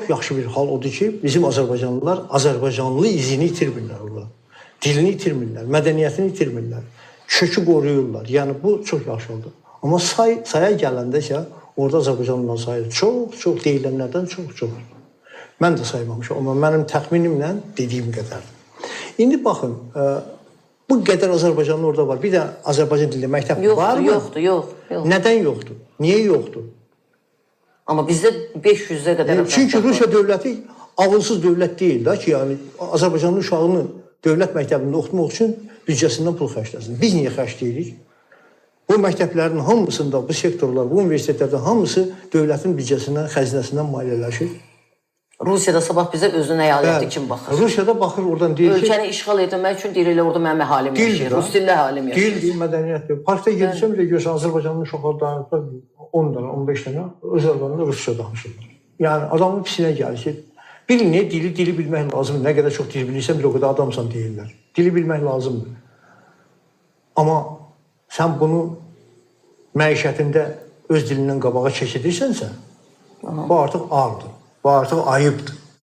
Yaxşı bir hal odur ki, bizim Azərbaycanlılar Azərbaycanlı izini itirmirlər orada. Dilini itirmirlər, mədəniyyətini itirmirlər, kökü qoruyurlar. Yəni bu çox yaxşı oldu. Amma saya gələndə isə orada Azərbaycanlıların sayı çox deyilənlərdən çox. Mən də saymamışam, amma mənim təxminimlə dediyim qədərdir. İndi baxın, bu qədər Azərbaycanlı orada var. Bir də Azərbaycan dilində məktəb varmı? Yox. Nədən yoxdur? Niyə yoxdur? Amma bizdə 500-ə qədər... Çünki Rusiya dövləti ağılsız dövlət deyil də ki, yəni Azərbaycanlı uşağını dövlət məktəbində oxutmaq üçün büdcəsindən pul xərcləsin. Biz niyə xərcləyirik? Bu məktəblərin hamısında, bu sektorlar, bu universitetlərdə hamısı dövlətin büdcəsindən, xəzinəsindən maliyyələşir. Rusiyada sabah bizə özünün əyaləti kimi baxır. Rusiyada baxır, oradan deyir ki... Ölkəni işğal etmək üçün deyirlər, orada mənim əhalim yaşayır, Rus dilli əhalim yaşayır. Dil, mədəniyyət. Parkda gedirsən bile görsən, Azərbaycanlı uşaqlar dayanıqlar 10 dənə, 15 dənə öz aralarında Rusça danışırlar. Yəni adamın pisinə gəlir ki, bir ne dili bilmək lazımdır. Nə qədər çox dil bilirsən, bir o qədər adamsan deyirlər. Dili bilmək lazımdır. Amma sən bunu məişətində öz dilindən qabağa keçirirsənsə, bu artıq ağırdır. Bu artıq ayıbdır.